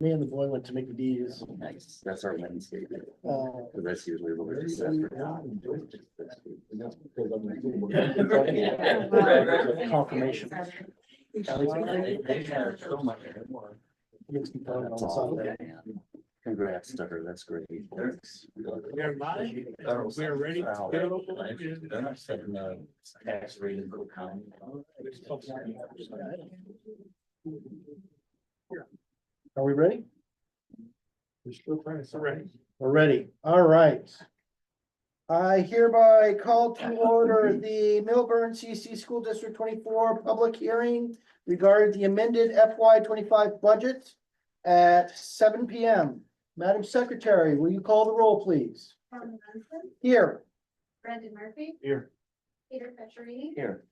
Me and the boy went to Mickey D's. Nice, that's our Wednesday, Uh, because that's usually what we're just. Confirmation. Congrats to her, that's great. Everybody, we're ready to go. Tax rate in Cook County. Are we ready? We're still trying to ready. We're ready. All right. I hereby call to order the Milburn CC School District 24 public hearing regarding the amended FY 25 budget at 7 p.m. Madam Secretary, will you call the roll, please? Norman Munson, Here. Brendan Murphy, Here. Peter Petrorini. Here.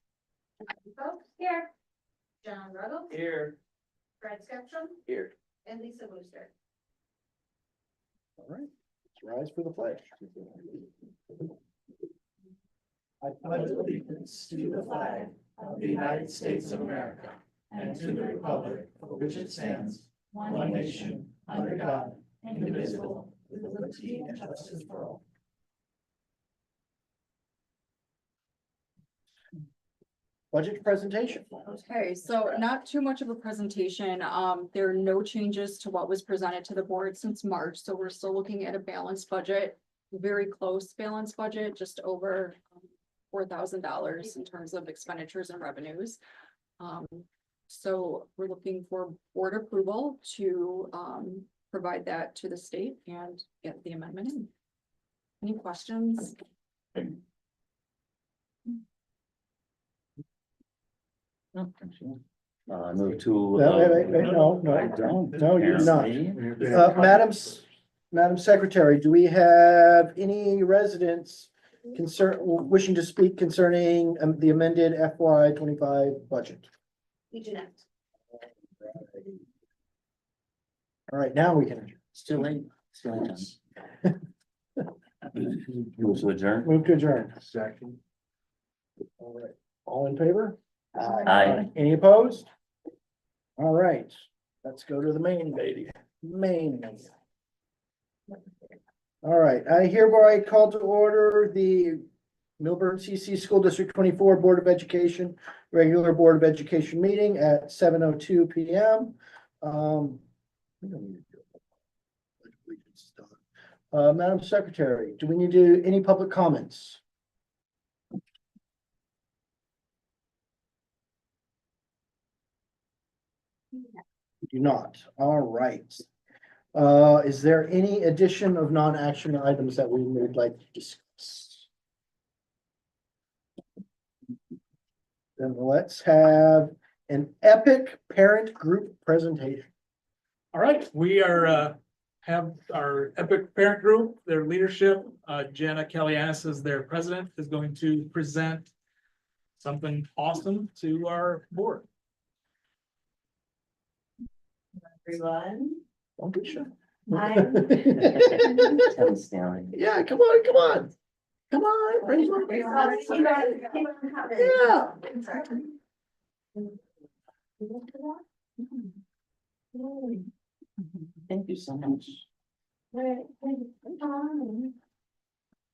Folks, here. John Ruggles, Here. Fred Skeptrum, Here. and Lisa Booster. All right, let's rise for the pledge. I pledge allegiance to the flag of the United States of America and to the republic for which it stands, one nation, under God, indivisible, with liberty and justice for all. Budget presentation. Okay, so not too much of a presentation. There are no changes to what was presented to the board since March, so we're still looking at a balanced budget. Very close balanced budget, just over $4,000 in terms of expenditures and revenues. So we're looking for board approval to provide that to the state and get the amendment in. Any questions? Move to. Wait, no, no, you're not. Madam Secretary, do we have any residents wishing to speak concerning the amended FY 25 budget? We do not. All right, now we can Still in. Move to adjourn. move to adjourn. Second. All right, all in favor? Aye. Any opposed? All right, let's go to the main baby, main. All right, I hereby call to order the Milburn CC School District 24 Board of Education, regular Board of Education meeting at 7:02 p.m. We don't need to do it. Madam Secretary, do we need to do any public comments? Do not. All right. Is there any addition of non-action items that we would like to discuss? Then let's have an epic parent group presentation. All right, we are, have our epic parent group, their leadership, Jenna Kellyanis is their president, is going to present something awesome to our board. Everyone. Don't be shy. Stanley. Yeah, come on, come on. Come on. raise your hand. Thank you so much. All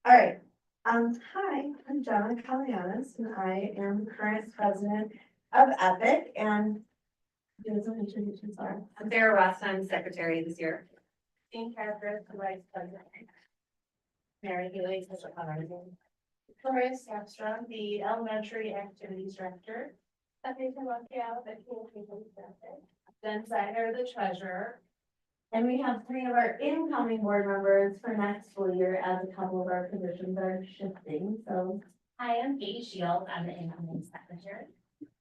right, hi, I'm Jenna Kellyanis and I am current president of Epic and. You guys want to introduce yourself? I'm Sarah Ross, I'm secretary this year. Dean Carter, the vice president. Mary Healy, Victoria Sapstrom, the elementary activities director. Stephanie Timoteo, the communications director. Jen Snyder, the treasurer. And we have 3 of our incoming board members for next school year as a couple of our positions are shifting, so. Hi, I'm Katie Shields, I'm the incoming secretary.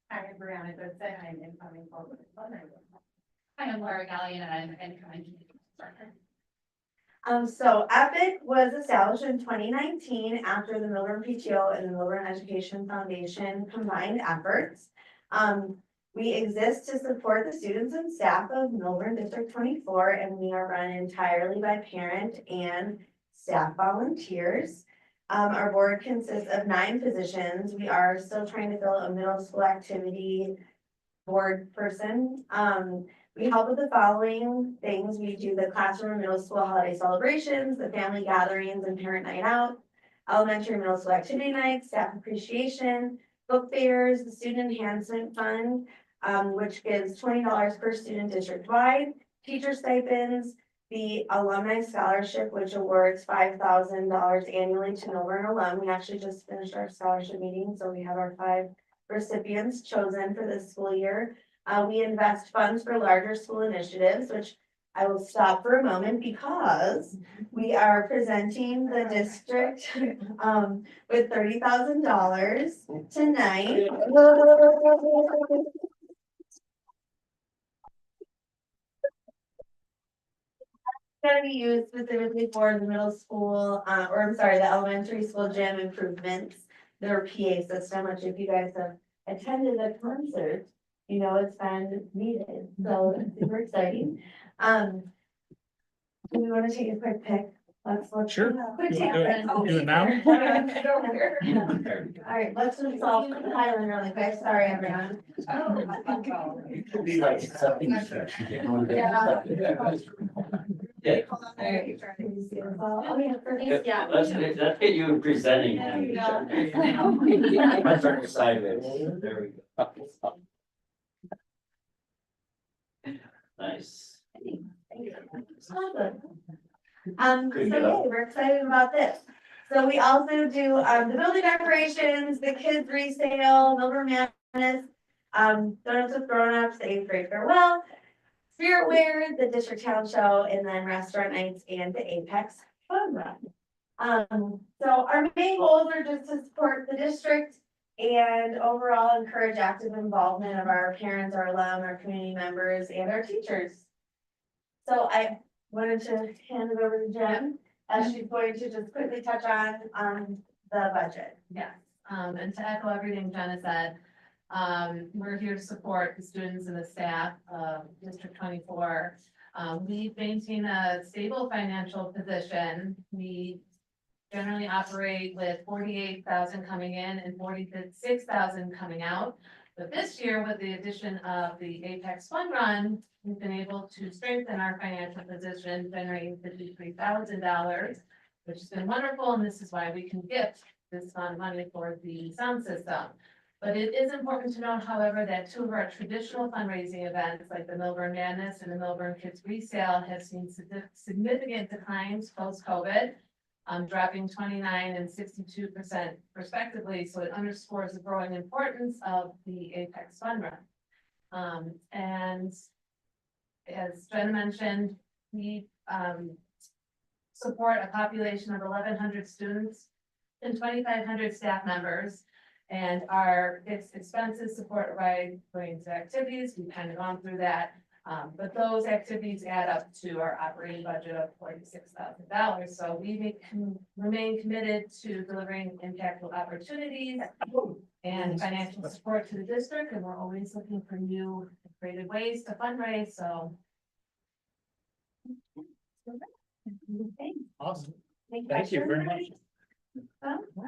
Hi, I'm Brianna Goodson, I'm incoming corporate planner. Hi, I'm Laura Gallion, and I'm incoming community director. So Epic was established in 2019 after the Milburn PTO and the Milburn Education Foundation combined efforts. We exist to support the students and staff of Milburn District 24, and we are run entirely by parent and staff volunteers. Our board consists of 9 positions. We are still trying to fill a middle school activity board person. We help with the following things. We do the classroom and middle school holiday celebrations, the family gatherings and parent night out, elementary and middle school activity nights, staff appreciation, book fairs, the student enhancement fund, which gives $20 per student district-wide, teacher stipends, the alumni scholarship, which awards $5,000 annually to Milburn alum. We actually just finished our scholarship meeting, so we have our 5 recipients chosen for this school year. We invest funds for larger school initiatives, which I will stop for a moment because we are presenting the district with $30,000 tonight. Gonna be used specifically for the middle school, or I'm sorry, the elementary school gym improvements, their PA system, which if you guys have attended a concert, you know it's been needed, so it's super exciting. Do we wanna take a quick pick? Let's look. Sure. Quick You tap. wanna do it now? All right, let's just all Highland really quick, sorry, everyone. Yeah. Oh, yeah, perfect. Yeah. Let's get you presenting. There you go. Let's turn it sideways. There we go. Nice. So yeah, we're excited about this. So we also do, the building decorations, the kids resale, Milburn Madness, donuts with grown-ups, the 8th grade farewell, spirit wear, the district town show, and then restaurant nights and the Apex Fun Run. So our main goals are just to support the district and overall encourage active involvement of our parents, our alum, our community members, and our teachers. So I wanted to hand it over to Jen, as she's going to just quickly touch on the budget. Yes, and to echo everything Jenna said, we're here to support the students and the staff of District 24. We maintain a stable financial position. We generally operate with 48,000 coming in and 46,000 coming out. But this year, with the addition of the Apex Fun Run, we've been able to strengthen our financial position, generating $53,000, which has been wonderful, and this is why we can gift this amount of money for the sound system. But it is important to note, however, that 2 of our traditional fundraising events, like the Milburn Madness and the Milburn Kids Resale, have seen significant declines post-COVID, dropping 29% and 62% respectively. So it underscores the growing importance of the Apex Fun Run. And as Jenna mentioned, we support a population of 1,100 students and 2,500 staff members. And our fixed expenses support a wide range of activities. We've kind of gone through that. But those activities add up to our operating budget of $46,000. So we remain committed to delivering impactful opportunities and financial support to the district. And we're always looking for new creative ways to fundraise. So. Awesome. Thank you very much.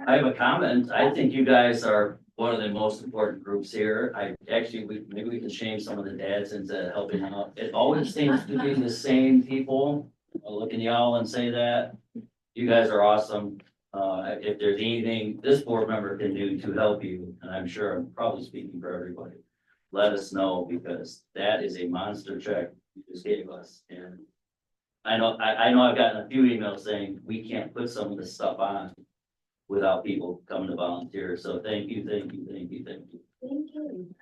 I have a comment. I think you guys are one of the most important groups here. Maybe we can change some of the dads into helping out. It always seems to be the same people. I'll look in y'all and say that. You guys are awesome. If there's anything this board member can do to help you, and I'm sure I'm probably speaking for everybody, let us know, because that is a monster check you just gave us. And I know I've gotten a few emails saying we can't put some of this stuff on without people coming to volunteer. So thank you, thank you, thank you, thank you. Thank you.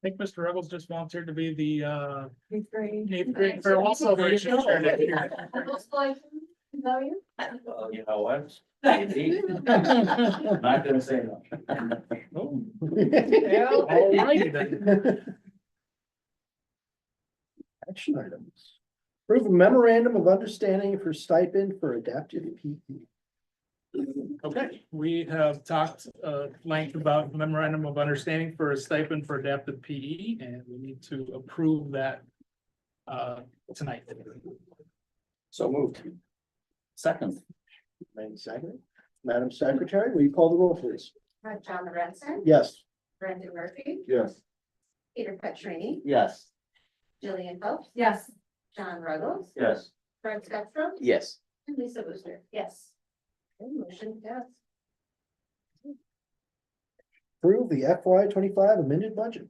I think Mr. Ruggles just volunteered to be the 8th grade. 8th grade farewell celebration. You know what? I'm not gonna say no. Alrighty then. Action items. Approve a memorandum of understanding for stipend for adaptive PE. Okay, we have talked length about memorandum of understanding for a stipend for adaptive PE, and we need to approve that tonight. So moved. Second. Made second. Madam Secretary, will you call the roll, please? John Lorenzen. Yes. Brendan Murphy. Yes. Peter Petrini. Yes. Jillian Phelps. Yes. John Ruggles. Yes. Fred Stepstrom. Yes. And Lisa Booster. Yes. Okay, motion passed. Approve the FY 25 amended budget.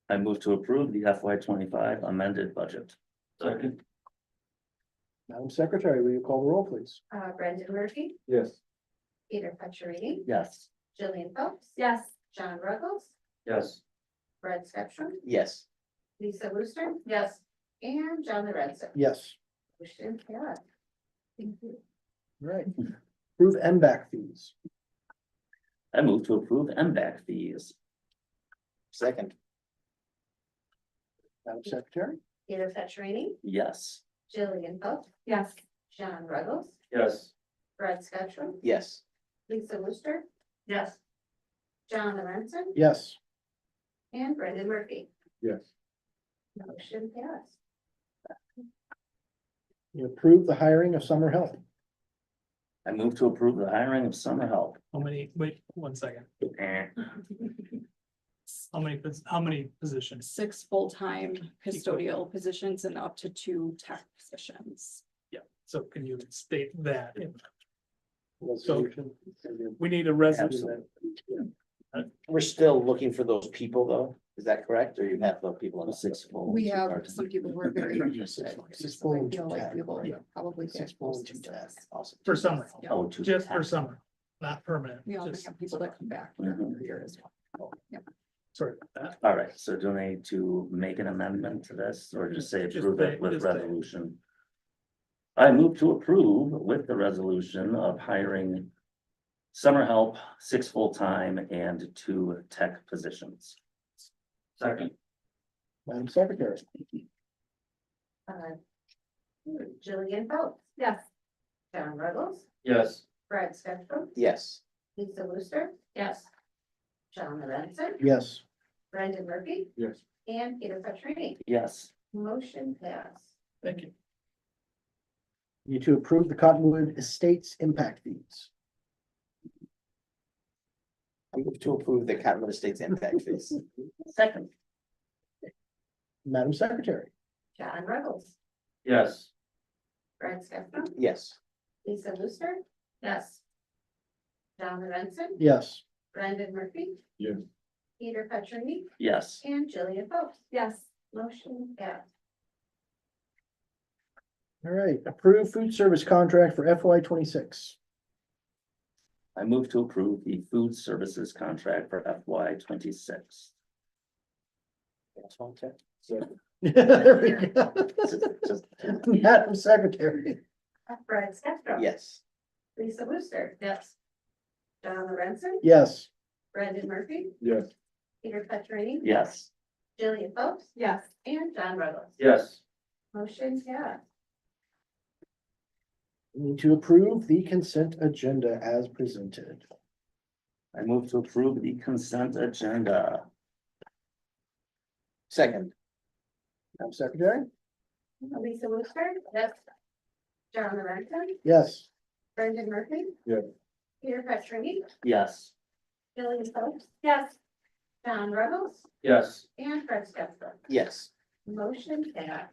I move to approve the FY 25 amended budget. Second. Madam Secretary, will you call the roll, please? Brendan Murphy. Yes. Peter Petrini. Yes. Jillian Phelps. Yes. John Ruggles. Yes. Fred Stepstrom. Yes. Lisa Booster. Yes. And John Lorenzen. Yes. Motion passed. Thank you. Right. Approve MBAC fees. I move to approve MBAC fees. Second. Madam Secretary? Peter Petrini. Yes. Jillian Phelps. Yes. John Ruggles. Yes. Fred Stepstrom. Yes. Lisa Booster. Yes. John Lorenzen. Yes. And Brendan Murphy. Yes. Motion passed. You approve the hiring of summer help. I move to approve the hiring of summer help. How many, wait, 1 second. Eh. How many positions? 6 full-time custodial positions and up to 2 tech positions. Yeah, so can you state that? Resolution. We need a resolution. We're still looking for those people though, is that correct? Or you have the people on the Six full. We have some people who are very interested. Six So I full, feel like we will Yeah. probably Six get full, close 2 to tech. 6. Awesome. For summer, Yeah. Oh, to just for tax. summer, not permanent. We also just- have people that come back Mhm. every year as well. Sorry about that. All right, so do I need to make an amendment to this or just say Just approve say- it with just say. resolution? I move to approve with the resolution of hiring summer help, 6 full-time and 2 tech positions. Second. Madam Secretary? Jillian Phelps. Yes. John Ruggles. Yes. Fred Stepstrom. Yes. Lisa Booster. Yes. John Lorenzen. Yes. Brendan Murphy. Yes. And Peter Petrini. Yes. Motion passed. Thank you. You to approve the Cottonwood Estates impact fees. I move to approve the Cottonwood Estates impact fees. Second. Madam Secretary? John Ruggles. Yes. Fred Stepstrom. Yes. Lisa Booster. Yes. John Lorenzen. Yes. Brendan Murphy. Yes. Peter Petrini. Yes. And Jillian Phelps. Yes. Motion passed. All right, approve food service contract for FY 26. I move to approve the food services contract for FY 26. There we go. Madam Secretary? Fred Stepstrom. Yes. Lisa Booster. Yes. John Lorenzen. Yes. Brendan Murphy. Yes. Peter Petrini. Yes. Jillian Phelps. Yes. And John Ruggles. Yes. Motion passed. We need to approve the consent agenda as presented. I move to approve the consent agenda. Second. Madam Secretary? Lisa Booster. Yes. John Lorenzen. Yes. Brendan Murphy. Yes. Peter Petrini. Yes. Jillian Phelps. Yes. John Ruggles. Yes. And Fred Stepstrom. Yes. Motion passed.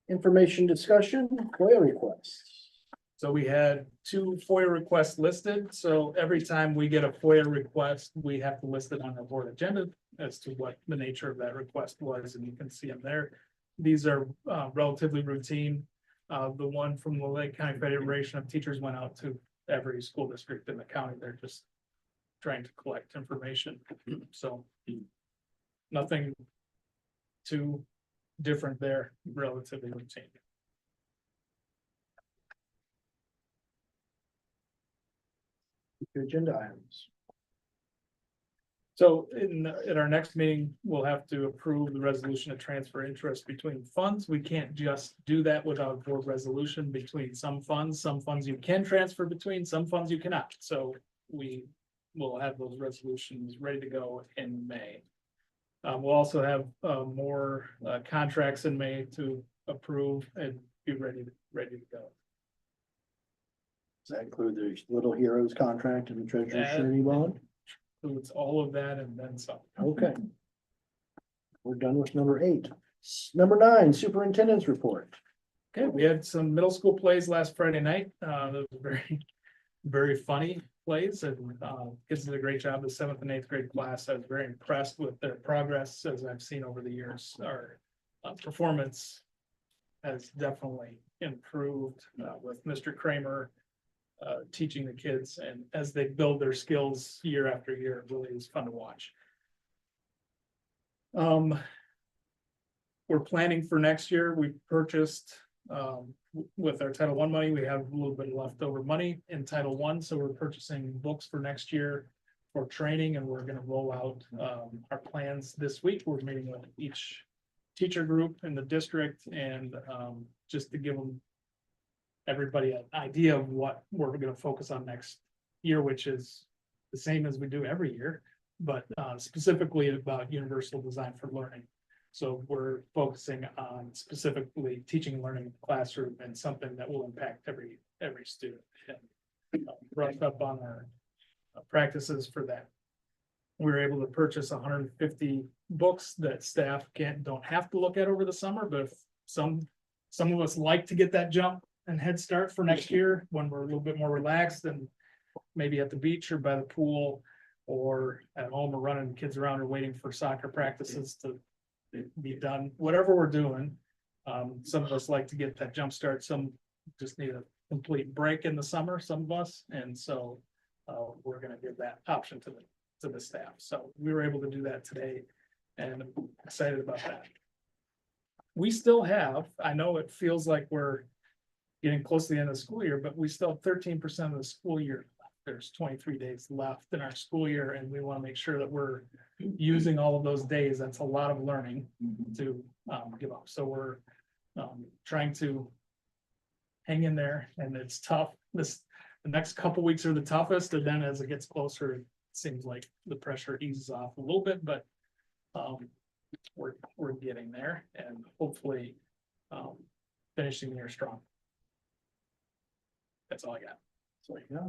Information discussion, FOIA requests. So we had 2 FOIA requests listed, so every time we get a FOIA request, we have to list it on our board agenda as to what the nature of that request was, and you can see them there. These are relatively routine. The one from the Lake County Federation of Teachers went out to every school district in the county. They're just trying to collect information, so nothing too different there, relatively routine. Your agenda items. So at our next meeting, we'll have to approve the resolution to transfer interest between funds. We can't just do that without board resolution between some funds. Some funds you can transfer between, some funds you cannot. So we will have those resolutions ready to go in May. We'll also have more contracts in May to approve and be ready to go. Does that include the Little Heroes contract and the treasurer's That- surety bond? So it's all of that and then some. Okay. We're done with number 8. Number 9, superintendent's report. Okay, we had some middle school plays last Friday night. Those were very, very funny plays and kids did a great job. The 7th and 8th grade class, I was very impressed with their progress as I've seen over the years. Our performance has definitely improved with Mr. Kramer teaching the kids, and as they build their skills year after year, it really is fun to watch. We're planning for next year. We purchased with our Title I money, we have a little bit of leftover money in Title I, so we're purchasing books for next year for training, and we're gonna roll out our plans this week. We're meeting with each teacher group in the district and just to give them everybody an idea of what we're gonna focus on next year, which is the same as we do every year, but specifically about universal design for learning. So we're focusing on specifically teaching and learning in the classroom and something that will impact every student. And brushed up on our practices for that. We were able to purchase 150 books that staff don't have to look at over the summer, but if some of us like to get that jump and head start for next year when we're a little bit more relaxed and maybe at the beach or by the pool or at home or running kids around or waiting for soccer practices to be done, whatever we're doing. Some of us like to get that jump start. Some just need a complete break in the summer, some of us. And so we're going to give that option to the staff. So we were able to do that today and I'm excited about that. We still have, I know it feels like we're getting close to the end of the school year, but we still have 13% of the school year left. There's 23 days left in our school year, and we want to make sure that we're using all of those days. That's a lot of learning to give up. So we're trying to hang in there, and it's tough. The next couple weeks are the toughest, and then as it gets closer, it seems like the pressure eases off a little bit, but we're getting there, and hopefully finishing the year strong. That's all I got. So, yeah.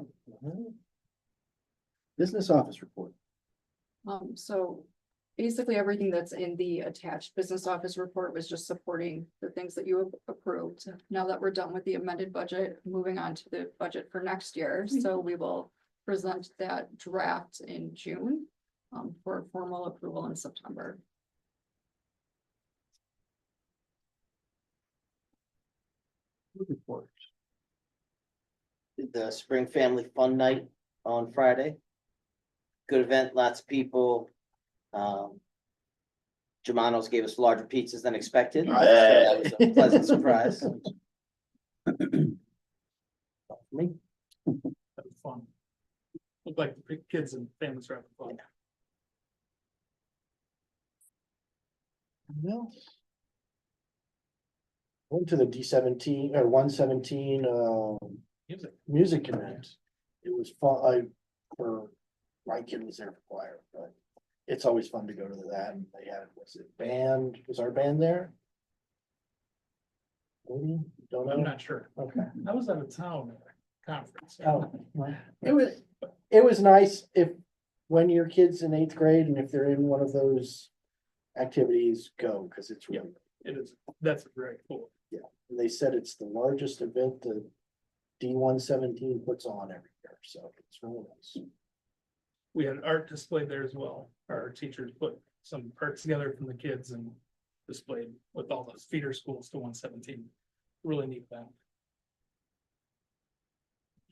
Business office report. So basically everything that's in the attached business office report was just supporting the things that you have approved. Now that we're done with the amended budget, moving on to the budget for next year. So we will present that draft in June for formal approval in September. Report. Did the Spring Family Fun Night on Friday. Good event, lots of people. Germanos gave us larger pizzas than expected. So that was a pleasant surprise. Me? That was fun. Looked like the kids and families were having fun. No. Went to the D17 or 117 music event. It was fun. My kid was there for choir, but it's always fun to go to that. And they had, was our band there? Maybe, don't know. I'm not sure. Okay. I was out of town at a conference. Oh, well, it was nice when your kid's in 8th grade and if they're in one of those activities, go, because it's really. It is, that's very cool. And they said it's the largest event the D117 puts on every year, so it's really nice. We had art displayed there as well. Our teachers put some art together from the kids and displayed with all those feeder schools to 117. Really neat event.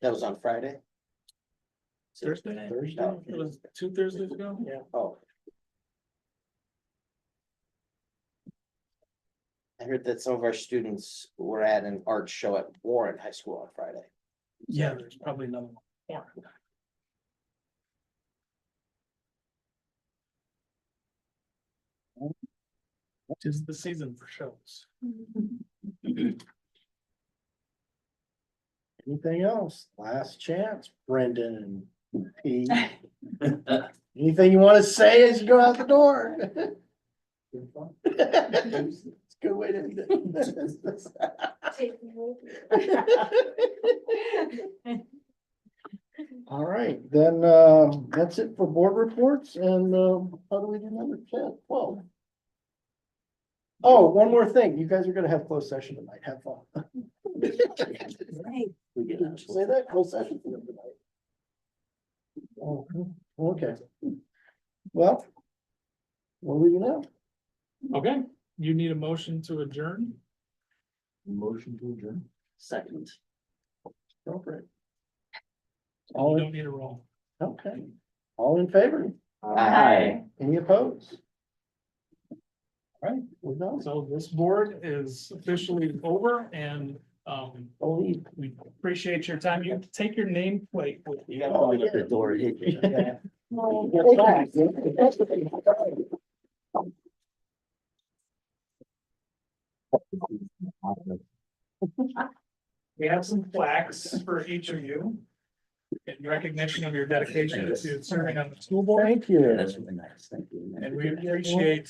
That was on Friday. Thursday? Thursday. It was 2 Thursdays ago? Yeah. Oh. I heard that some of our students were at an art show at Warren High School on Friday. Yeah, there's probably another one. Tis the season for shows. Anything else? Last chance, Brendan and P. Anything you want to say as you go out the door? It's a good way to end it. All right, then, that's it for board reports, and, how do we do number 10, 12? Oh, one more thing, you guys are gonna have closed session tonight, have fun. We didn't say that, closed session tonight. Oh, okay. Well. What do we do now? Okay, you need a motion to adjourn? Motion to adjourn. Second. Go for it. You All in, don't need a roll. okay, all in favor? Aye. Any opposed? All right, we're done. So this board is officially over and, Only- we appreciate your time. You take your nameplate with you. You got to at the door. Hit you. We have some plaques for each of you in recognition of your dedication to serving on the school board. Thank you. That's really nice. Thank you. And we appreciate,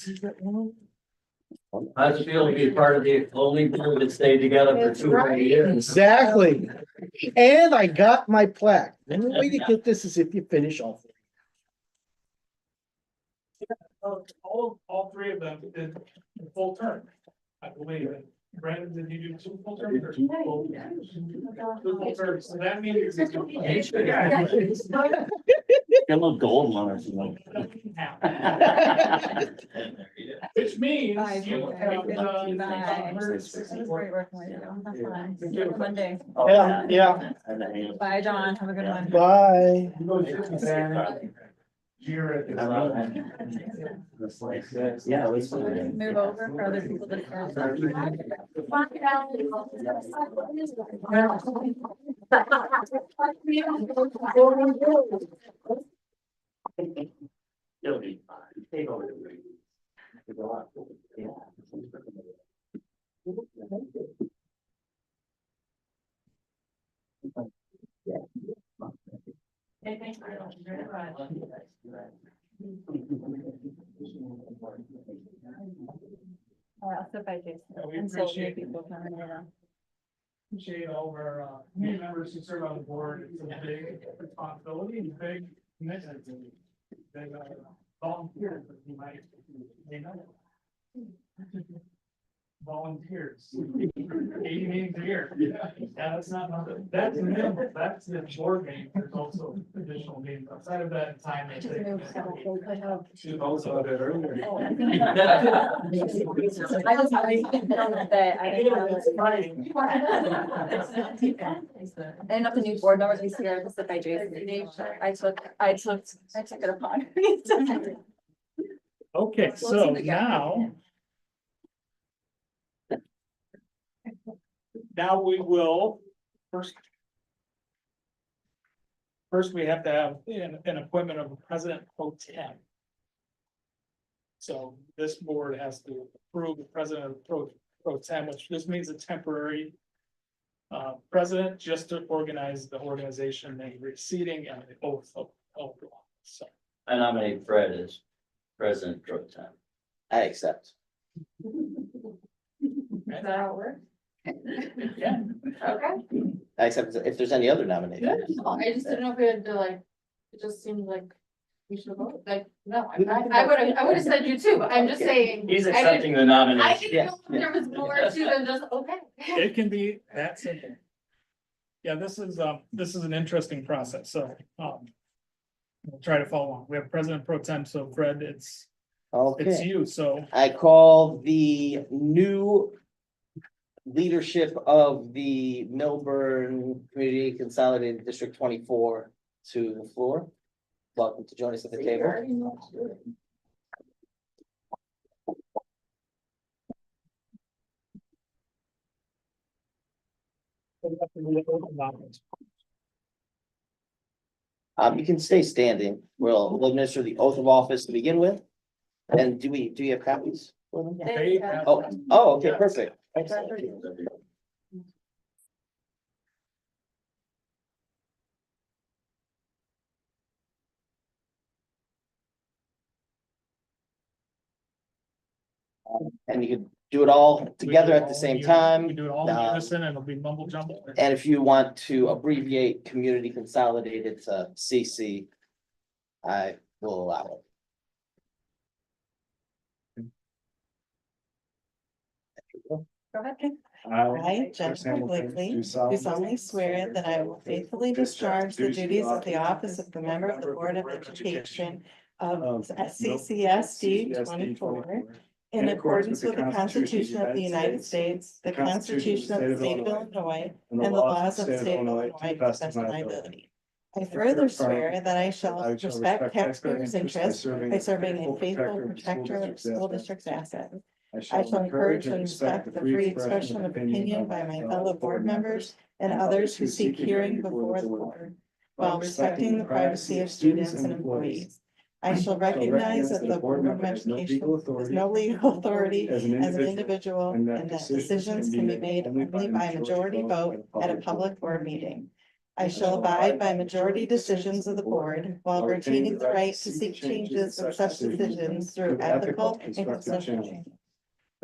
How's it feel to be part of the only group that stayed together for 200 years? Exactly. And I got my plaque. The only way to get this is if you finish all three. all three of them did the full term, I believe. Brandon, did you do two full terms? Or two full terms? So that means. Get a little gold one or something. Which means Bye. you have. Monday. Yeah. Bye, John. Have a good one. Bye. Yeah, it was. Move over for other people to. It'll be fine. Take over the ring. Yeah. Thank you very much. So by Jason. We And so appreciate people coming in. Appreciate all of our new members who serve on the board. It's a big responsibility and big commitment. Big volunteers that you may know. Volunteers. 80 meetings a year. Yeah, that's not nothing. That's the minimum. That's the board meeting. There's also additional meetings outside of that time. They take. Also a bit earlier. I just know that I didn't have this and up the new board members we here to sit by Jason. I took it upon. me. Okay, so now. Now we will first. First, we have to have an appointment of a president pro tem. So this board has to approve the president pro tem, which just means a temporary. President just to organize the organization and seating and the oath of office. So. I nominate Fred as president pro tem. I accept. Is that how it works? Yeah. Okay. I accept if there's any other nominations. I just didn't know if we had to like, it just seemed like we should vote, like, no, I would have said you too, but I'm just saying. He's I didn't- accepting the I nomination. didn't know if there was more to than just, okay. It can be that simple. Yeah, this is an interesting process, so, we'll try to follow along. We have President Pro Tem, so Fred, it's Okay, you, so. I call the new leadership of the Milburn Community Consolidated District 24 to the floor. Welcome to join us at the table. You can stay standing. We'll administer the oath of office to begin with. And do you have copies for them? They- Oh, okay, perfect. And you can do it all together at the same We time. do it all in Um, unison and it'll be mumble jumble. And if you want to abbreviate community consolidated to CC, I will allow it. Go ahead. I, Jennifer Blakely, do solemnly swear that I will faithfully discharge the duties of the office of the member of the Board of Education of CCSD 24 in accordance with the Constitution of the United States, the Constitution of the State of Illinois, and the laws of the State of Illinois to the best of my ability. I further swear that I shall respect taxpayers' interests by serving a faithful protector of the school district's assets. I shall encourage and respect the free expression of opinion by my fellow board members and others who seek hearing before the board, while respecting the privacy of students and employees. I shall recognize that the Board of Education has no legal authority as an individual and that decisions can be made only by majority vote at a public board meeting. I shall abide by majority decisions of the board while retaining the right to seek changes of such decisions through ethical and constructive change.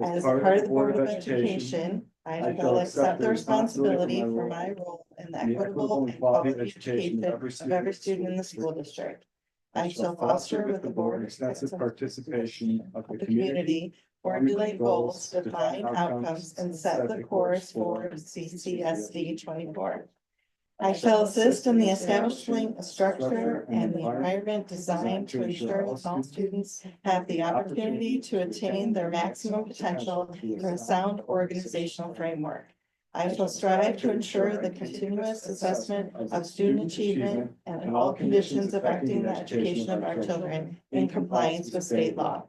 As part of the Board of Education, I shall accept the responsibility for my role in the equitable and quality education of every student in the school district. I shall foster with the board extensive participation of the community, formulate goals, define outcomes, and set the course for CCSD 24. I shall assist in the establishing a structure and the environment designed to ensure that all students have the opportunity to attain their maximum potential through a sound organizational framework. I shall strive to ensure the continuous assessment of student achievement and in all conditions affecting the education of our children in compliance with state law.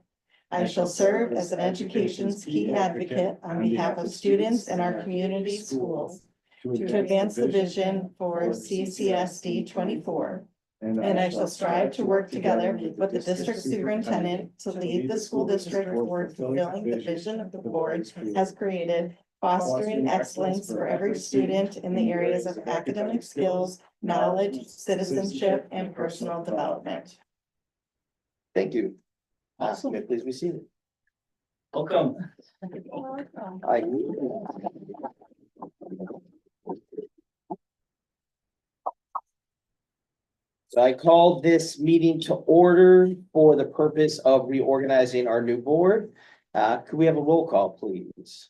I shall serve as an education's key advocate on behalf of students in our community schools to advance the vision for CCSD 24. And I shall strive to work together with the district superintendent to lead the school district toward fulfilling the vision of the board has created, fostering excellence for every student in the areas of academic skills, knowledge, citizenship, and personal development. Thank you. Awesome. Please be seated. Welcome. Hi. So I called this meeting to order for the purpose of reorganizing our new board. Could we have a roll call, please?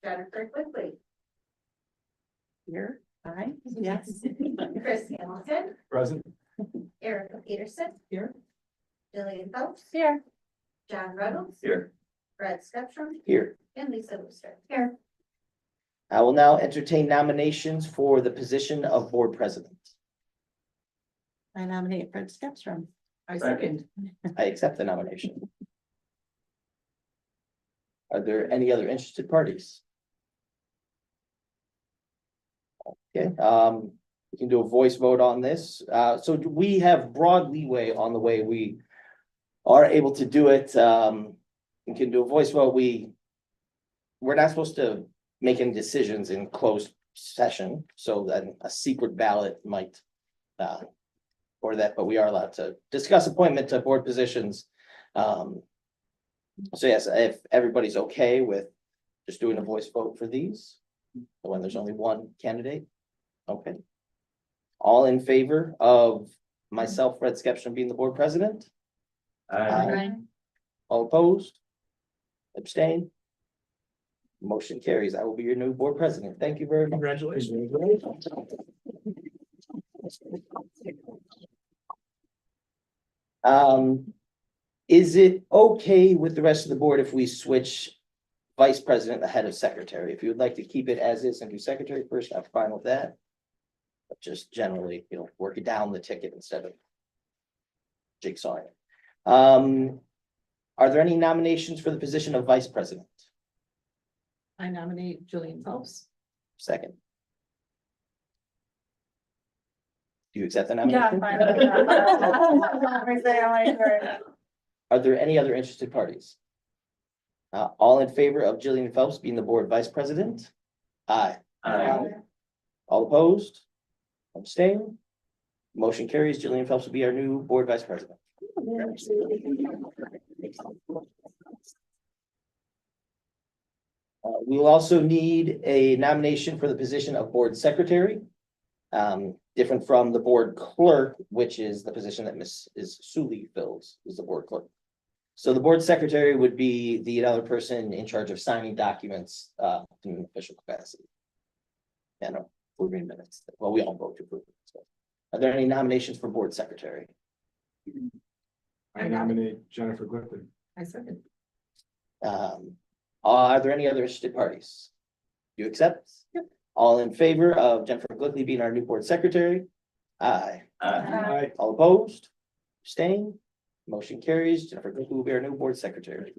Jennifer Blakely. Here, I, yes. Chris Hamilton. Present. Erica Peterson. Here. Jillian Phelps. Here. John Reynolds. Here. Fred Stepstrom. Here. And Lisa Looster. Here. I will now entertain nominations for the position of board president. I nominate Fred Stepstrom. I Second. I accept the nomination. Are there any other interested parties? Okay, we can do a voice vote on this. So we have broad leeway on the way we are able to do it. We can do a voice vote. We're not supposed to make any decisions in closed session, so that a secret ballot might or that, but we are allowed to discuss appointment to board positions. So yes, if everybody's okay with just doing a voice vote for these, when there's only one candidate, okay. All in favor of myself, Fred Skepstrom, being the board president? Aye. All opposed? Abstain? Motion carries. I will be your new board president. Thank you very much. Congratulations. Is it okay with the rest of the board if we switch vice president ahead of secretary? If you would like to keep it as is and do secretary first, I'm fine with that. But just generally, work it down the ticket instead of jigsawing it. Are there any nominations for the position of vice president? I nominate Jillian Phelps. Second. Do you accept the Yeah, nomination? fine. Are there any other interested parties? All in favor of Jillian Phelps being the board vice president? Aye. All opposed? Abstain? Motion carries. Jillian Phelps will be our new board vice president. We will also need a nomination for the position of board secretary. Different from the board clerk, which is the position that Mrs. Sully fills, is the board clerk. So the board secretary would be the other person in charge of signing documents, in an official capacity. And approving minutes. Well, we all vote to approve. So. Are there any nominations for board secretary? I nominate Jennifer Glickman. I second. Are there any other interested parties? You accept? Yep. All in favor of Jennifer Glickly being our new board secretary? Aye. Aye. All opposed? Abstain? Motion carries. Jennifer Glickly will be our new board secretary.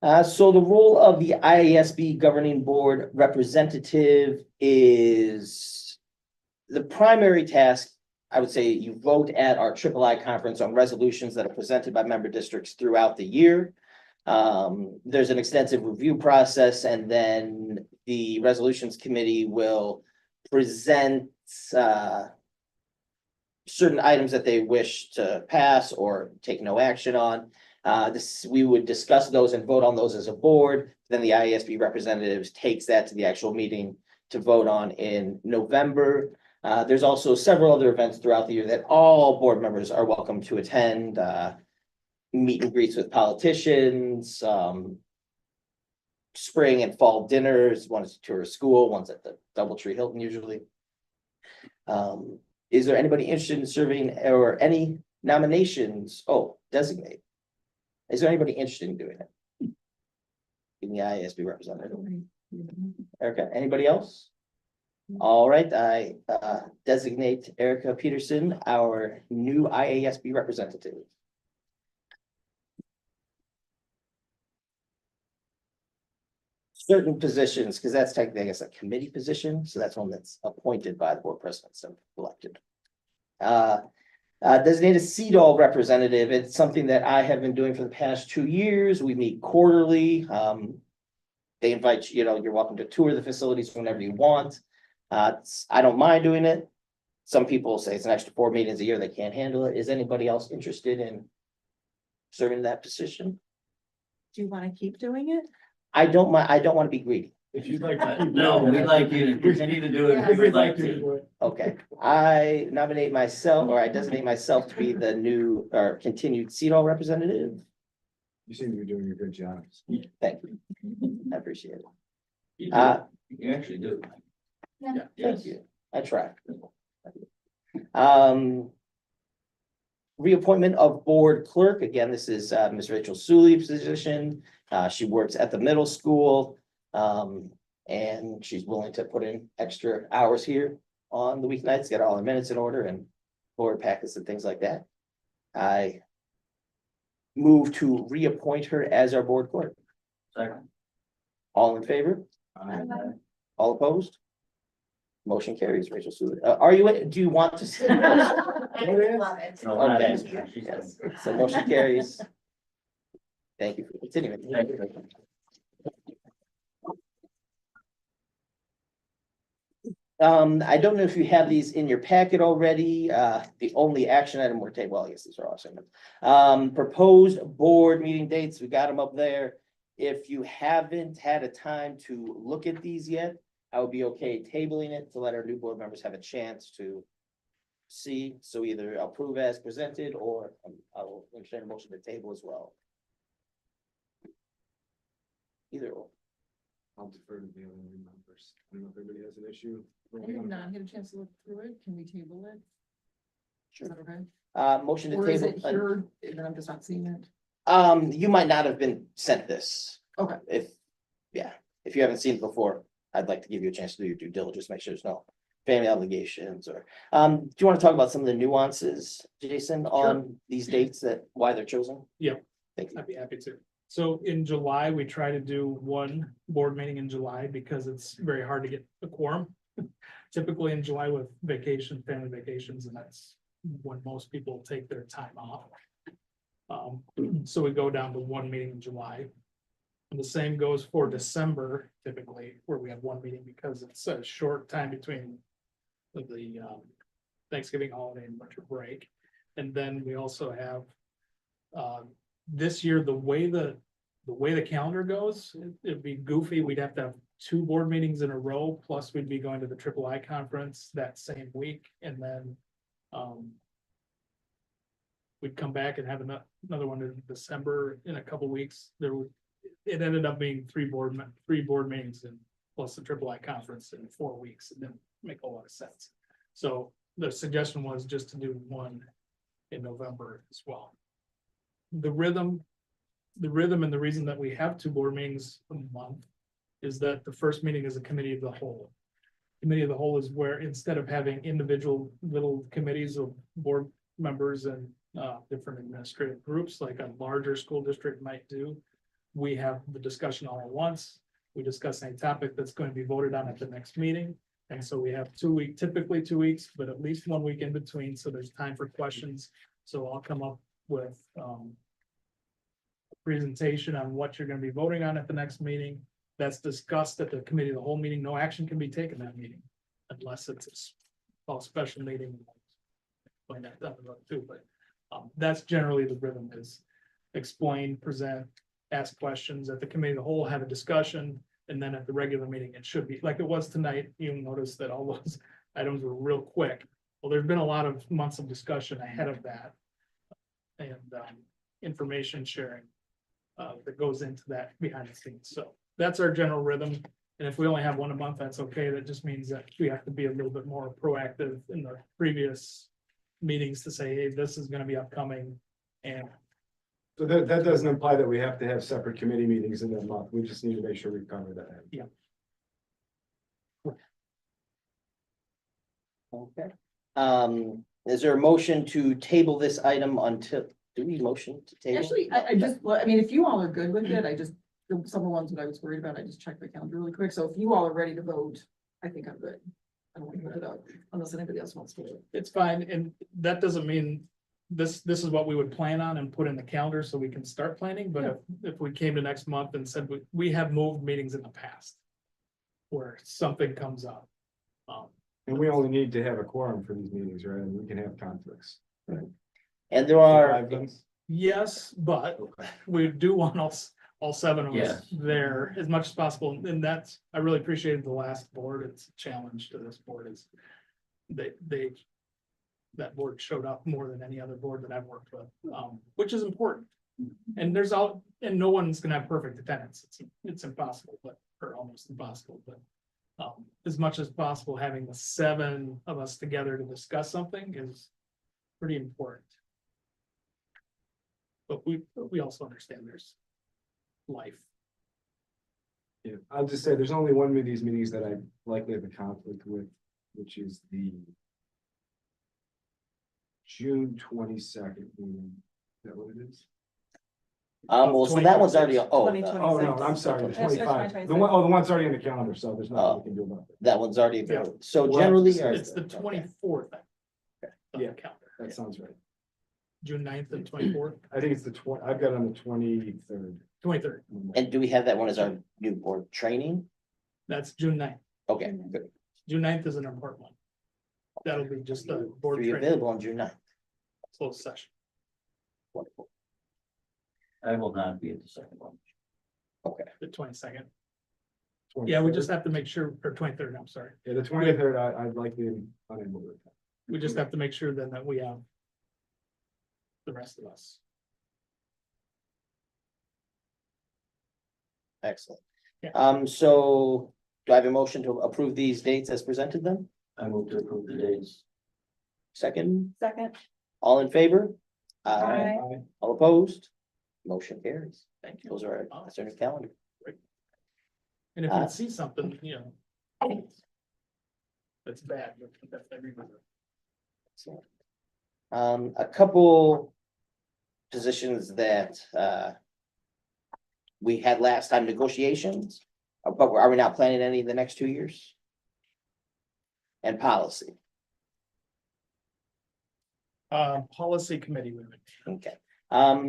So the role of the IASB governing board representative is the primary task. I would say you vote at our III conference on resolutions that are presented by member districts throughout the year. There's an extensive review process, and then the resolutions committee will present certain items that they wish to pass or take no action on. We would discuss those and vote on those as a board. Then the IASB representatives takes that to the actual meeting to vote on in November. There's also several other events throughout the year that all board members are welcome to attend. Meet and greets with politicians, spring and fall dinners, one's a tour of school, one's at the Doubletree Hilton usually. Is there anybody interested in serving or any nominations? Oh, designate. Is there anybody interested in doing it? In the IASB representative? Erica, anybody else? All right, I designate Erica Peterson, our new IASB representative. Certain positions, because that's technically, I guess, a committee position, so that's one that's appointed by the board president, so elected. Designated CEDAW representative, it's something that I have been doing for the past 2 years. We meet quarterly. They invite you, you're welcome to tour the facilities whenever you want. I don't mind doing it. Some people say it's an extra 4 meetings a year, they can't handle it. Is anybody else interested in serving that position? Do you want to keep doing it? I don't mind, I don't want to be greedy. If you'd like to. keep No, doing we'd that. like you to continue to do it. We'd like to. do it. Okay, I nominate myself, or I designate myself to be the new or continued CEDAW representative. You seem to be doing a good job. Thank you. I appreciate it. You Uh, You actually do. Yeah. Thank you. I try. Reappointment of board clerk. Again, this is Ms. Rachel Sully's position. She works at the middle school. And she's willing to put in extra hours here on the weeknights, get all her minutes in order and board packets and things like that. I move to reappoint her as our board clerk. Second. All in favor? All opposed? Motion carries. Rachel Sully. Do you want to? I love it. No, we're not Okay. asking her. She says. So motion carries. Thank you for continuing. Thank you. I don't know if you have these in your packet already. The only action item we're taking, well, I guess these are awesome. Proposed board meeting dates, we got them up there. If you haven't had a time to look at these yet, I would be okay tabling it to let our new board members have a chance to see. So either approve as presented or I will entertain a motion to table as well. Either or. I'll defer to the other members. I don't know if everybody has an issue. I have not had a chance to look through it. Can we table it? Sure. Is that okay? Motion to Or is table. it here, and I'm just not seeing it? You might not have been sent this. Okay. If you haven't seen it before, I'd like to give you a chance to do your due diligence, make sure there's no family obligations or, do you want to talk about some of the nuances, Jason, on these dates why they're chosen? Yeah. Thank you. I'd be happy to. So in July, we try to do one board meeting in July because it's very hard to get a quorum. Typically in July with vacation, family vacations, and that's when most people take their time off. So we go down to one meeting in July. And the same goes for December typically, where we have one meeting because it's a short time between the Thanksgiving holiday and winter break. And then we also have this year, the way the calendar goes, it'd be goofy. We'd have to have 2 board meetings in a row, plus we'd be going to the Triple I conference that same week, and then, we'd come back and have another one in December in a couple weeks. It ended up being 3 board meetings and plus the Triple I conference in 4 weeks. It didn't make a lot of sense. So the suggestion was just to do 1 in November as well. The rhythm and the reason that we have 2 board meetings a month is that the first meeting is a committee of the whole. Committee of the whole is where instead of having individual little committees of board members and different administrative groups like a larger school district might do, we have the discussion all at once. We discuss any topic that's going to be voted on at the next meeting. And so we have typically 2 weeks, but at least 1 week in between, so there's time for questions. So I'll come up with a presentation on what you're gonna be voting on at the next meeting. That's discussed at the committee of the whole meeting. No action can be taken that meeting unless it's a special meeting. Find that down the road too, but that's generally the rhythm is explain, present, ask questions at the committee of the whole, have a discussion. And then at the regular meeting, it should be like it was tonight. You notice that all those items were real quick. Well, there's been a lot of months of discussion ahead of that. And information sharing that goes into that behind the scenes. So that's our general rhythm. And if we only have 1 a month, that's okay. That just means that we have to be a little bit more proactive in the previous meetings to say, hey, this is gonna be upcoming. And So that doesn't imply that we have to have separate committee meetings in that month. We just need to make sure we cover that. Yeah. Okay. Is there a motion to table this item until, do we motion to table? Actually, I just, well, I mean, if you all are good with it, some of the ones that I was worried about, I just checked my calendar really quick. So if you all are ready to vote, I think I'm good. I don't want to put it out unless anybody else wants to do it. it's fine. And that doesn't mean this is what we would plan on and put in the calendar so we can start planning. But if we came to next month and said, we have moved meetings in the past where something comes up. And we only need to have a quorum for these meetings, right? And we can have conflicts. And there are, Five then? Yes, but we do want all 7 of us Yes. there as much as possible. And that's, I really appreciated the last board. It's a challenge to this board is that board showed up more than any other board that I've worked with, which is important. And and no one's gonna have perfect attendance. It's impossible, or almost impossible, but as much as possible, having the 7 of us together to discuss something is pretty important. But we also understand there's life. Yeah, I'll just say there's only one of these meetings that I likely have a conflict with, which is the June 22nd meeting. Is that what it is? well, so that one's already, 2026. Oh, no, I'm sorry, the That's 25. 2026. The one's already in the calendar, so there's nothing we can do about it. that one's already, Yeah. so Well, generally. It's the 24th. Yeah. Calendar, That sounds right. June 9th and 24th, I think it's I've got it on the 23rd. 23rd. And do we have that one as our new board training? That's June 9th. Okay, good. June 9th is an important one. That'll be just a board Are you training, available on June 9th? closed session. Wonderful. I will not be at the second one. The 22nd. Yeah, we just have to make sure, or 23rd, I'm sorry. Yeah, the 23rd, I'd likely be unable to attend. We just have to make sure then that we have the rest of us. Excellent. Yeah. So do I have a motion to approve these dates as presented then? I move to approve the dates. Second, Second. all in favor? Aye. All opposed? Motion carries. Thank you. Those are, that's our new calendar. And if you see something, that's bad, but that's everybody. A couple positions that we had last time negotiations, but are we not planning any in the next 2 years? And policy, Policy committee women. okay.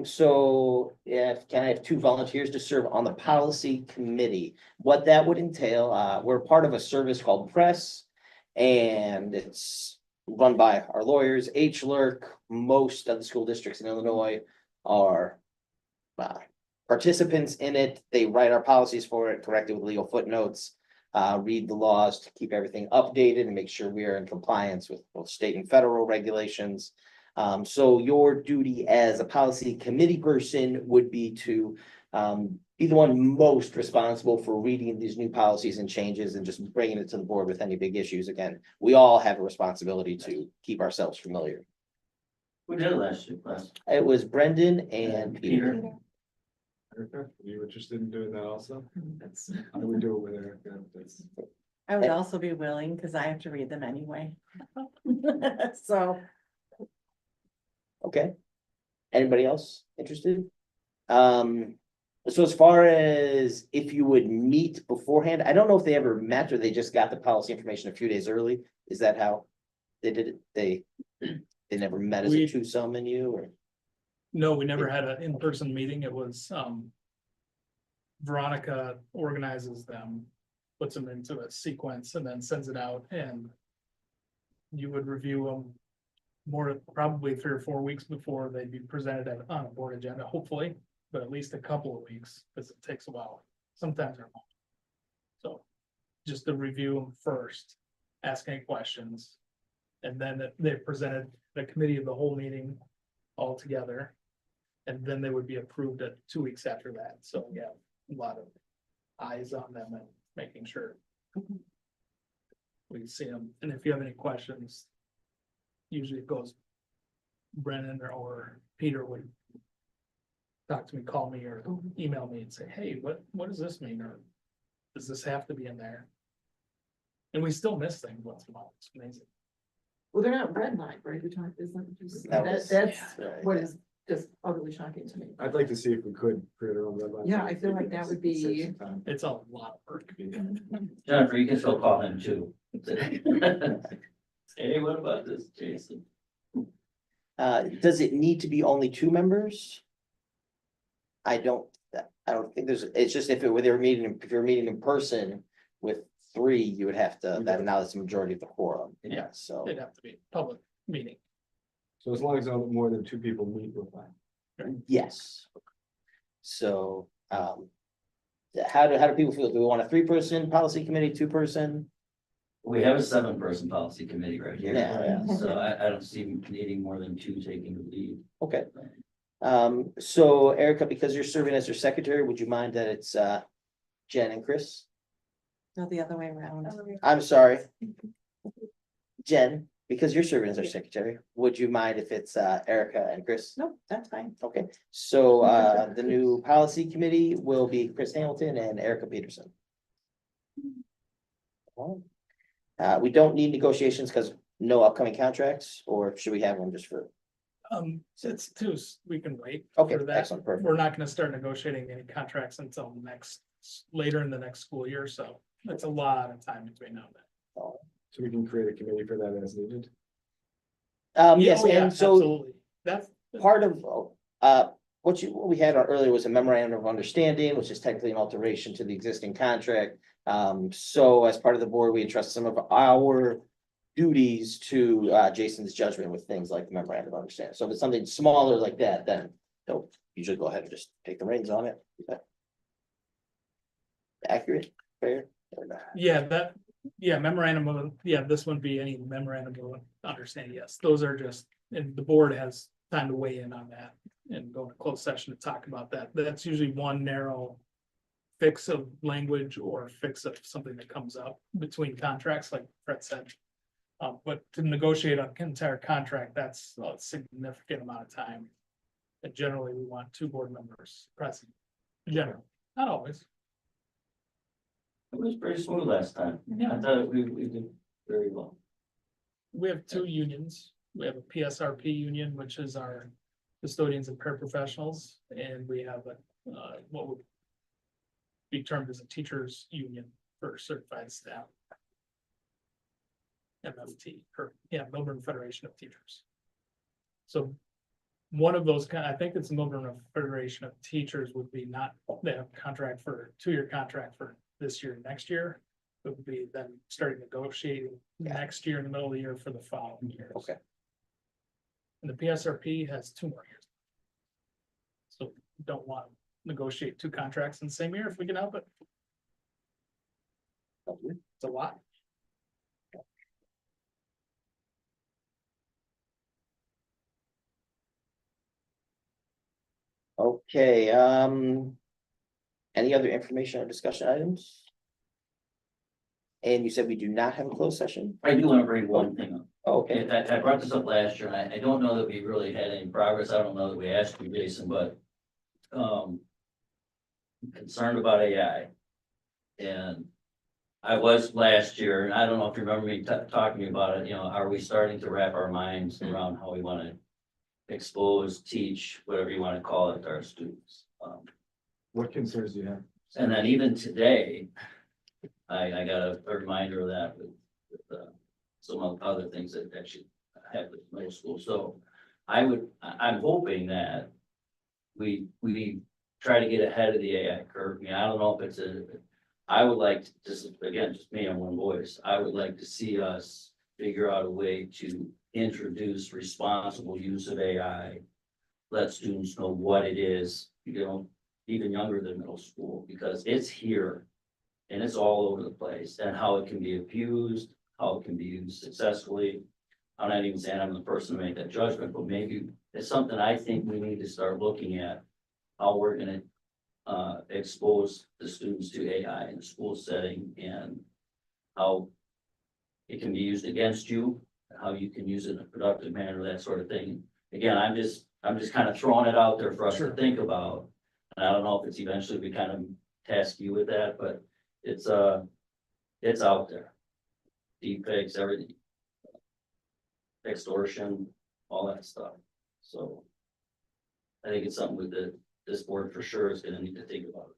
So can I have 2 volunteers to serve on the policy committee? What that would entail, we're part of a service called Press. And it's run by our lawyers, HLERC. Most of the school districts in Illinois are participants in it. They write our policies for it, correct it with legal footnotes. Read the laws to keep everything updated and make sure we are in compliance with both state and federal regulations. So your duty as a policy committee person would be to be the one most responsible for reading these new policies and changes and just bringing it to the board with any big issues. Again, we all have a responsibility to keep ourselves familiar. Who did it last year, class? It was Brendan and Peter. Erica, are you interested in doing that also? That's. How do we do it with Erica? That's- I would also be willing, because I have to read them anyway. So, Okay. Anybody else interested? So as far as if you would meet beforehand, I don't know if they ever met or they just got the policy information a few days early. Is that how they did it? They never met as a We- twosome and you or? No, we never had an in-person meeting. It was, Veronica organizes them, puts them into a sequence and then sends it out and you would review them more, probably 3 or 4 weeks before they'd be presented on a board agenda, hopefully, but at least a couple of weeks, because it takes a while. Sometimes they're long. So just to review them first, ask any questions. And then they presented the committee of the whole meeting all together. And then they would be approved at 2 weeks after that. So yeah, a lot of eyes on them and making sure we see them. And if you have any questions, usually it goes Brennan or Peter would talk to me, call me or email me and say, hey, what does this mean? Or does this have to be in there? And we still miss things once in a while. It's amazing. Well, they're not red line, right? You're talking, is that just, That was- that's right. what is just utterly shocking to me. I'd like to see if we could create our own red line. Yeah, I feel like that would be- Save some time. It's a lot of work. Jennifer, you can still call him too. Hey, what about this, Jason? Does it need to be only 2 members? I don't think there's, it's just if they were meeting, if you're meeting in person with 3, you would have to, that now that's the majority of the quorum. Yeah. So, It'd have to be a public meeting. So as long as more than 2 people meet, we're fine. yes. So, how do people feel? Do we want a 3-person policy committee, 2-person? We have a 7-person policy committee right here. Yeah, yeah. So I don't see needing more than 2 taking the lead. Okay. So Erica, because you're serving as your secretary, would you mind that it's Jen and Chris? go the other way around. I'm sorry. Jen, because you're serving as our secretary, would you mind if it's Erica and Chris? Nope, that's fine. Okay, so the new policy committee will be Chris Hamilton and Erica Peterson. We don't need negotiations because no upcoming contracts, or should we have one just for? It's 2, we can wait. Okay, for that. excellent, perfect. We're not gonna start negotiating any contracts until later in the next school year, so it's a lot of time between now and then. So we can create a committee for that as needed. Yes, Oh, yeah, and so absolutely. That's, part of what we had earlier was a memorandum of understanding, which is technically an alteration to the existing contract. So as part of the board, we entrust some of our duties to Jason's judgment with things like the memorandum of understanding. So if it's something smaller like that, then they'll usually go ahead and just take the reins on it. Is that accurate, fair? Or not? memorandum of, this wouldn't be any memorandum of understanding, yes, those are just, and the board has time to weigh in on that. And go to closed session to talk about that, that's usually one narrow fix of language or fix of something that comes up between contracts, like Fred said. But to negotiate an entire contract, that's a significant amount of time. And generally, we want 2 board members present, in general, not always. It was pretty smooth last time. Yeah. I thought we did very well. We have 2 unions. We have a PSRP union, which is our custodians and paraprofessionals, and we have what would be termed as a teachers union for certified staff. MFT, or Melbourne Federation of Teachers. So one of those, I think it's Melbourne Federation of Teachers would be not, they have a contract for 2-year contract for this year, next year. It would be then starting negotiating next year in the middle of the year for the following years. Okay. And the PSRP has 2 more years. So don't want to negotiate two contracts in the same year if we can help it. It's a lot. Okay, any other information or discussion items? And you said we do not have a closed session? I do want to bring one thing up. Okay, I brought this up last year, and I don't know that we really had any progress. I don't know that we asked you, Jason, but I'm concerned about AI. And I was last year, and I don't know if you remember me talking about it, are we starting to wrap our minds around how we want to expose, teach, whatever you want to call it, to our students? What concerns do you have? And then even today, I got a reminder of that with some of the other things that actually have with middle school. So I'm hoping that we try to get ahead of the AI curve. I mean, I don't know if I would like to, just me on one voice, I would like to see us figure out a way to introduce responsible use of AI. Let students know what it is, even younger than middle school, because it's here. And it's all over the place, and how it can be abused, how it can be used successfully. I'm not even saying I'm the person to make that judgment, but maybe it's something I think we need to start looking at. How we're gonna expose the students to AI in the school setting, and how it can be used against you, how you can use it in a productive manner, that sort of thing. Again, I'm just kind of throwing it out there for us to think about. And I don't know if it's eventually we kind of task you with that, but it's out there. Deep fakes, everything. Extortion, all that stuff. So I think it's something with this board for sure is gonna need to think about.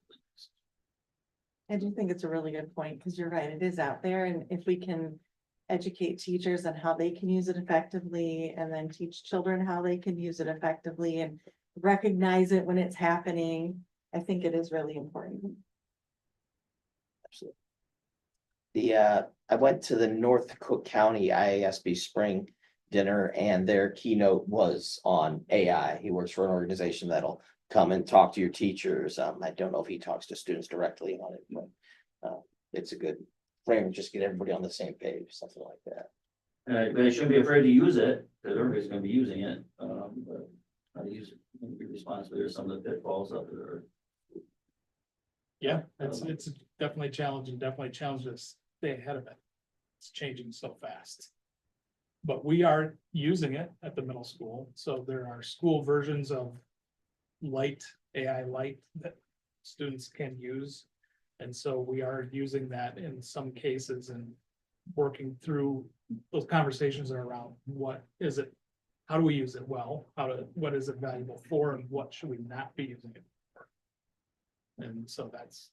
I do think it's a really good point, because you're right, it is out there, and if we can educate teachers on how they can use it effectively, and then teach children how they can use it effectively and recognize it when it's happening, I think it is really important. I went to the North Cook County IASB spring dinner and their keynote was on AI. He works for an organization that'll come and talk to your teachers. I don't know if he talks to students directly on it, but it's a good frame, just get everybody on the same page, something like that. But they shouldn't be afraid to use it, because everybody's gonna be using it, but how to use it, be responsible, there's some of the pitfalls of it, or. Yeah, it's definitely challenging, definitely challenges us to stay ahead of it. It's changing so fast. But we are using it at the middle school, so there are school versions of AI Lite that students can use. And so we are using that in some cases and working through those conversations are around what is it, how do we use it well, what is it valuable for, and what should we not be using it for? And so that's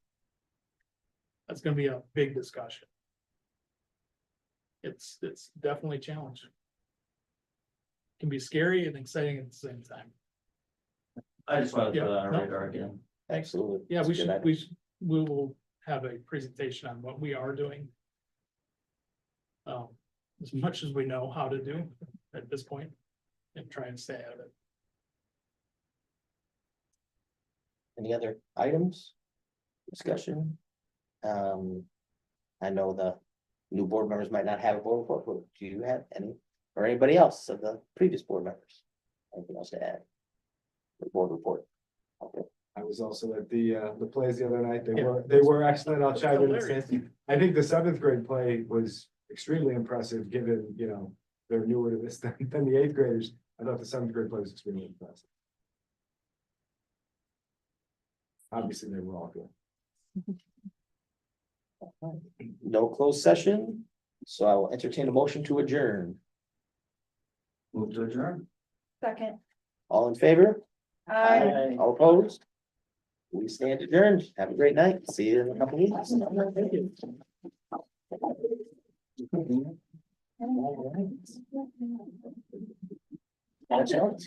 gonna be a big discussion. It's definitely challenging. Can be scary and exciting at the same time. I just wanted to put it on our Yeah, no. radar again. Absolutely. Yeah, It's a good idea. we will have a presentation on what we are doing. As much as we know how to do at this point, and try and stay out of it. Any other items? Discussion? I know the new board members might not have a board report, but do you have any, or anybody else of the previous board members? Anything else to add? The board report. Okay. I was also at the plays the other night. Yeah. They were excellent. I'll chime in and Hilarious. say, I think the 7th grade play was extremely impressive, given, they're newer to this than the 8th graders. I thought the 7th grade play was extremely impressive. Obviously, they were all good. No closed session, so I will entertain a motion to adjourn. Move to adjourn. Second. All in favor? Aye. All opposed? We stand adjourned. Have a great night. See you in a couple weeks. Watch out.